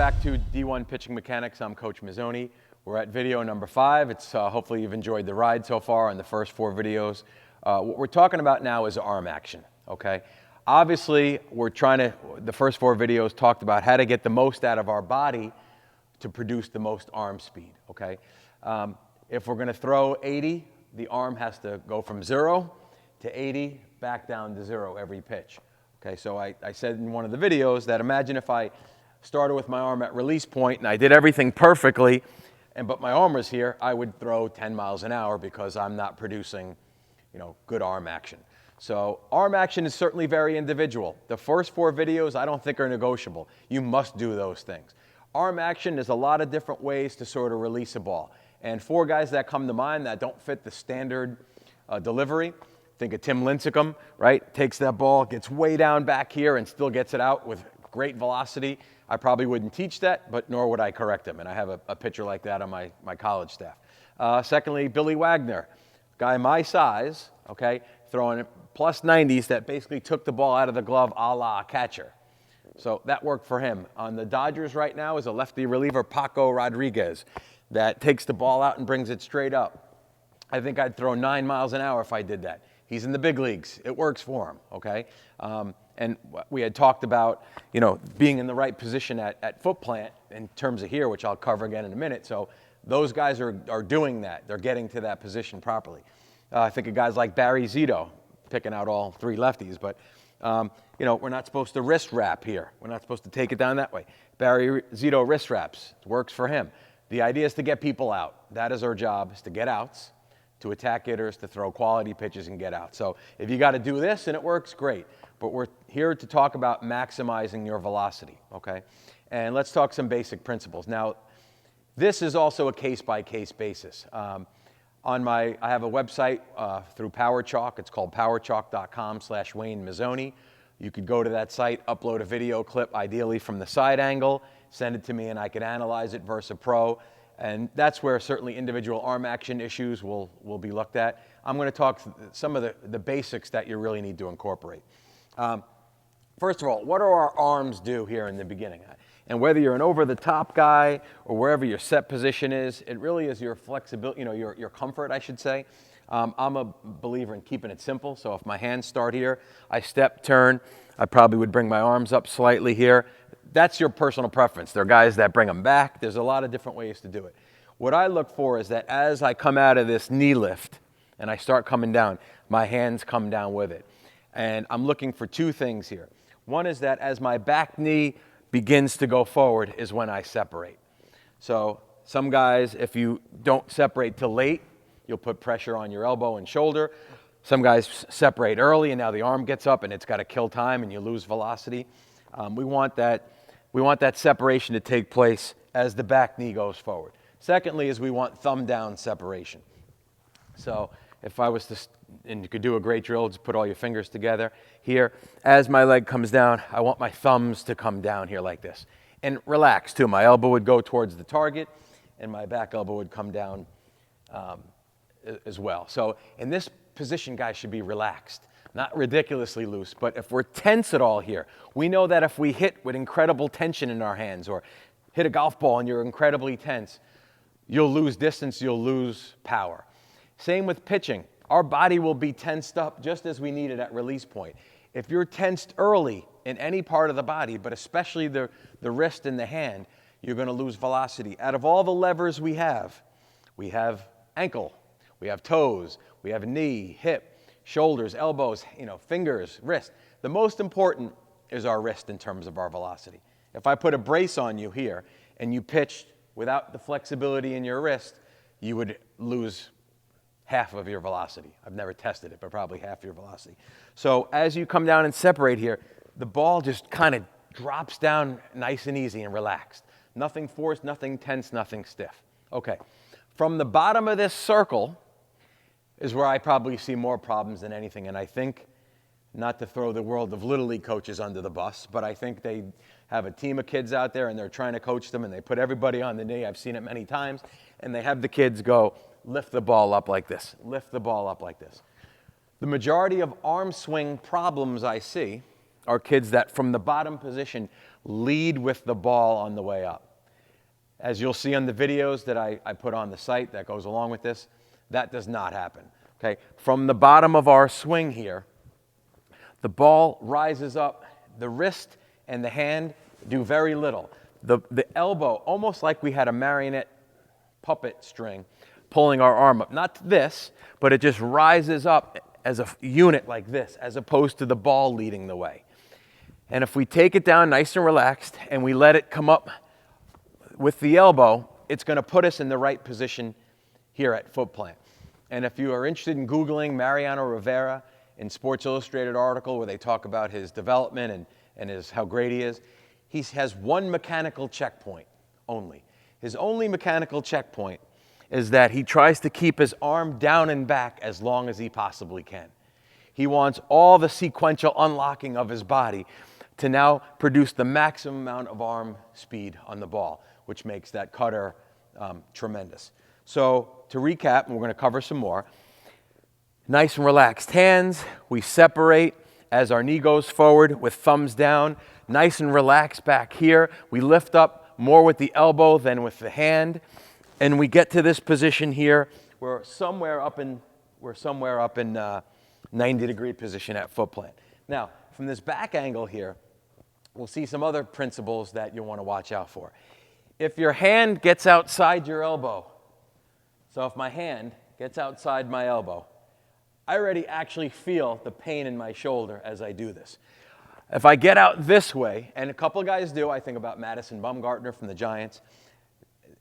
back to D1 Pitching Mechanics. I'm Coach Mazzoni. We're at video number 5. It's hopefully you've enjoyed the ride so far on the first 4 videos. What we're talking about now is arm action, okay? Obviously, the first 4 videos talked about how to get the most out of our body to produce the most arm speed, okay? If we're gonna throw 80, the arm has to go from 0 to 80, back down to 0 every pitch. Okay, so I said in one of the videos that imagine if I started with my arm at release point and I did everything perfectly, but my arm was here, I would throw 10 miles an hour because I'm not producing, good arm action. So arm action is certainly very individual. The first 4 videos I don't think are negotiable. You must do those things. Arm action is a lot of different ways to sort of release a ball. And 4 guys that come to mind that don't fit the standard delivery, think of Tim Lincecum, right? Takes that ball, gets way down back here and still gets it out with great velocity. I probably wouldn't teach that, but nor would I correct him. And I have a pitcher like that on my college staff. Secondly, Billy Wagner, guy my size, okay, throwing plus 90s that basically took the ball out of the glove a la catcher. So that worked for him. On the Dodgers right now is a lefty reliever, Paco Rodriguez, that takes the ball out and brings it straight up. I think I'd throw 9 miles an hour if I did that. He's in the big leagues. It works for him, okay? And we had talked about, being in the right position at foot plant in terms of here, which I'll cover again in a minute. So those guys are doing that. They're getting to that position properly. I think of guys like Barry Zito, picking out all 3 lefties, but we're not supposed to wrist wrap here. We're not supposed to take it down that way. Barry Zito wrist wraps. It works for him. The idea is to get people out. That is our job, is to get outs, to attack hitters, to throw quality pitches and get out. So if you got to do this and it works, great. But we're here to talk about maximizing your velocity, okay? And let's talk some basic principles. Now, this is also a case-by-case basis. I have a website through PowerChalk. It's called powerchalk.com/Wayne Mazzoni. You could go to that site, upload a video clip, ideally from the side angle, send it to me, and I could analyze it versus a pro. And that's where certainly individual arm action issues will be looked at. I'm going to talk some of the basics that you really need to incorporate. First of all, what do our arms do here in the beginning? And whether you're an over-the-top guy or wherever your set position is, it really is your flexibility, your comfort, I should say. I'm a believer in keeping it simple. So if my hands start here, I step, turn, I probably would bring my arms up slightly here. That's your personal preference. There are guys that bring them back. There's a lot of different ways to do it. What I look for is that as I come out of this knee lift and I start coming down, my hands come down with it. And I'm looking for 2 things here. One is that as my back knee begins to go forward is when I separate. So some guys, if you don't separate till late, you'll put pressure on your elbow and shoulder. Some guys separate early and now the arm gets up and it's got to kill time and you lose velocity. We want that separation to take place as the back knee goes forward. Secondly is we want thumb down separation. So if I was to, and you could do a great drill, just put all your fingers together here. As my leg comes down, I want my thumbs to come down here like this. And relax too. My elbow would go towards the target and my back elbow would come down as well. So in this position, guys should be relaxed. Not ridiculously loose, but if we're tense at all here, we know that if we hit with incredible tension in our hands or hit a golf ball and you're incredibly tense, you'll lose distance, you'll lose power. Same with pitching. Our body will be tensed up just as we need it at release point. If you're tensed early in any part of the body, but especially the wrist and the hand, you're going to lose velocity. Out of all the levers we have ankle, we have toes, we have knee, hip, shoulders, elbows, fingers, wrist. The most important is our wrist in terms of our velocity. If I put a brace on you here and you pitched without the flexibility in your wrist, you would lose half of your velocity. I've never tested it, but probably half your velocity. So as you come down and separate here, the ball just kind of drops down nice and easy and relaxed. Nothing forced, nothing tense, nothing stiff. Okay, from the bottom of this circle is where I probably see more problems than anything. And I think, not to throw the world of Little League coaches under the bus, but I think they have a team of kids out there and they're trying to coach them and they put everybody on the knee. I've seen it many times. And they have the kids go, lift the ball up like this, lift the ball up like this. The majority of arm swing problems I see are kids that from the bottom position lead with the ball on the way up. As you'll see on the videos that I put on the site that goes along with this, that does not happen. Okay? From the bottom of our swing here, the ball rises up. The wrist and the hand do very little. The elbow, almost like we had a marionette puppet string pulling our arm up. Not this, but it just rises up as a unit like this, as opposed to the ball leading the way. And if we take it down nice and relaxed and we let it come up with the elbow, it's going to put us in the right position here at foot plant. And if you are interested in Googling Mariano Rivera in Sports Illustrated article where they talk about his development and how great he is, he has one mechanical checkpoint only. His only mechanical checkpoint is that he tries to keep his arm down and back as long as he possibly can. He wants all the sequential unlocking of his body to now produce the maximum amount of arm speed on the ball, which makes that cutter tremendous. So to recap, and we're going to cover some more, nice and relaxed hands. We separate as our knee goes forward with thumbs down. Nice and relaxed back here. We lift up more with the elbow than with the hand. And we get to this position here. We're somewhere up in 90-degree position at foot plant. Now, from this back angle here, we'll see some other principles that you'll want to watch out for. If your hand gets outside your elbow, so if my hand gets outside my elbow, I already actually feel the pain in my shoulder as I do this. If I get out this way, and a couple of guys do, I think about Madison Bumgarner from the Giants.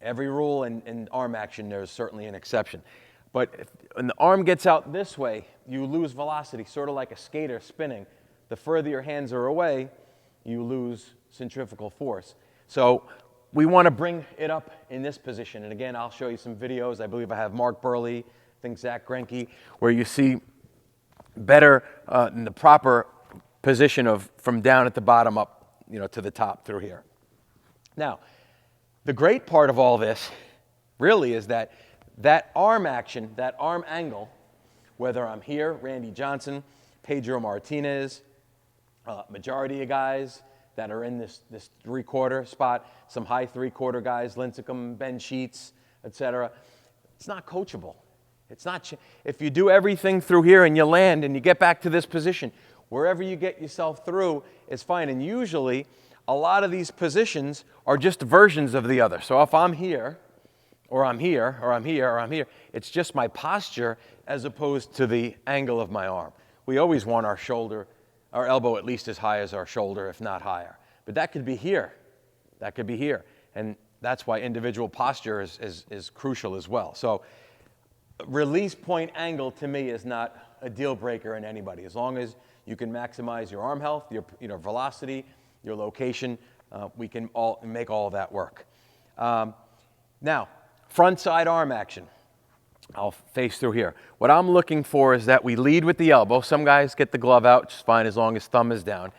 Every rule in arm action, there's certainly an exception. But when the arm gets out this way, you lose velocity, sort of like a skater spinning. The further your hands are away, you lose centrifugal force. So we want to bring it up in this position. And again, I'll show you some videos. I believe I have Mark Burley, I think Zach Greinke, where you see better in the proper position of from down at the bottom up, to the top through here. Now, the great part of all this really is that arm action, that arm angle, whether I'm here, Randy Johnson, Pedro Martinez, majority of guys that are in this three-quarter spot, some high three-quarter guys, Lincecum, Ben Sheets, etc. It's not coachable. It's not. If you do everything through here and you land and you get back to this position, wherever you get yourself through is fine. And usually, a lot of these positions are just versions of the other. So if I'm here, or I'm here, or I'm here, or I'm here, it's just my posture as opposed to the angle of my arm. We always want our shoulder, our elbow at least as high as our shoulder, if not higher. But that could be here. That could be here. And that's why individual posture is crucial as well. So release point angle to me is not a deal breaker in anybody. As long as you can maximize your arm health, your velocity, your location, we can all make all of that work. Now, front side arm action. I'll face through here. What I'm looking for is that we lead with the elbow. Some guys get the glove out, which is fine as long as thumb is down.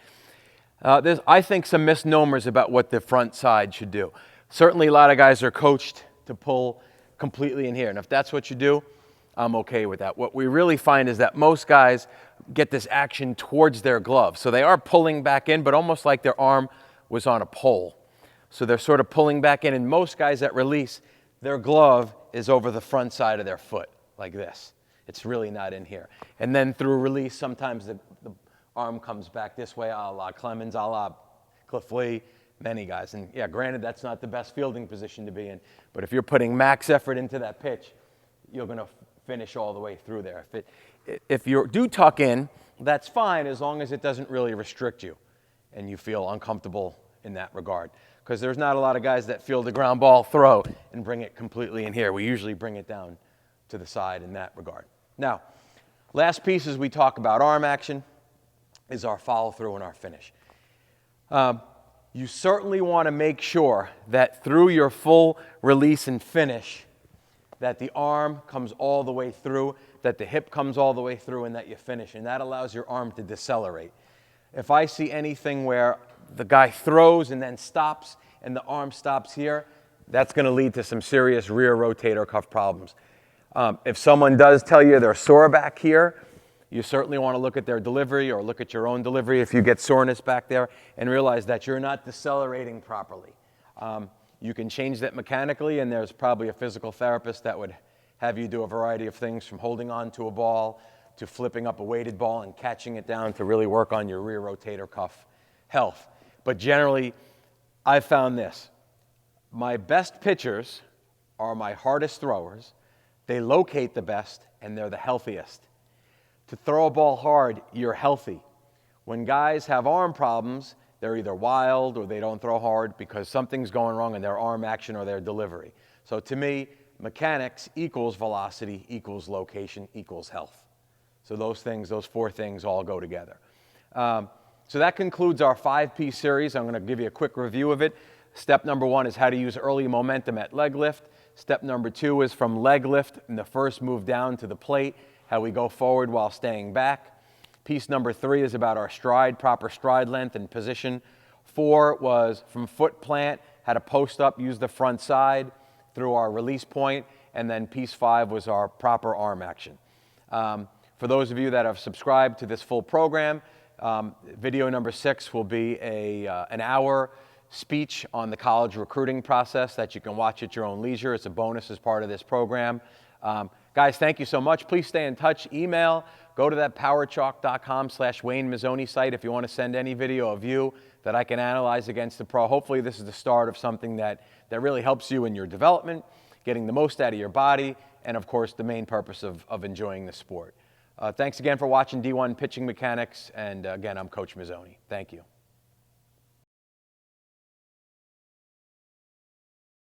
There's, I think, some misnomers about what the front side should do. Certainly, a lot of guys are coached to pull completely in here. And if that's what you do, I'm okay with that. What we really find is that most guys get this action towards their glove. So they are pulling back in, but almost like their arm was on a pole. So they're sort of pulling back in. And most guys that release, their glove is over the front side of their foot, like this. It's really not in here. And then through release, sometimes the arm comes back this way, a la Clemens, a la Cliff Lee, many guys. And yeah, granted, that's not the best fielding position to be in. But if you're putting max effort into that pitch, you're going to finish all the way through there. If you do tuck in, that's fine as long as it doesn't really restrict you and you feel uncomfortable in that regard. Because there's not a lot of guys that field a ground ball throw and bring it completely in here. We usually bring it down to the side in that regard. Now, last piece as we talk about arm action is our follow through and our finish. You certainly want to make sure that through your full release and finish, that the arm comes all the way through, that the hip comes all the way through, and that you finish. And that allows your arm to decelerate. If I see anything where the guy throws and then stops and the arm stops here, that's going to lead to some serious rear rotator cuff problems. If someone does tell you they're sore back here, You certainly want to look at their delivery or look at your own delivery if you get soreness back there and realize that you're not decelerating properly. You can change that mechanically, and there's probably a physical therapist that would have you do a variety of things from holding on to a ball to flipping up a weighted ball and catching it down to really work on your rear rotator cuff health. But generally, I've found this. My best pitchers are my hardest throwers. They locate the best, and they're the healthiest. To throw a ball hard, you're healthy. When guys have arm problems, they're either wild or they don't throw hard because something's going wrong in their arm action or their delivery. So to me, mechanics equals velocity equals location equals health. So those things, those four things all go together. So that concludes our 5-piece series. I'm going to give you a quick review of it. Step number 1 is how to use early momentum at leg lift. Step number 2 is from leg lift in the first move down to the plate, how we go forward while staying back. Piece number 3 is about our stride, proper stride length and position. 4 was from foot plant, how to post up, use the front side through our release point. And then piece 5 was our proper arm action. For those of you that have subscribed to this full program, video number 6 will be an hour speech on the college recruiting process that you can watch at your own leisure. It's a bonus as part of this program. Guys, thank you so much. Please stay in touch. Email. Go to that powerchalk.com/Wayne Mazzoni site if you want to send any video of you that I can analyze against the pro. Hopefully this is the start of something that really helps you in your development, getting the most out of your body, and of course the main purpose of enjoying the sport. Thanks again for watching D1 Pitching Mechanics, and again, I'm Coach Mazzoni. Thank you.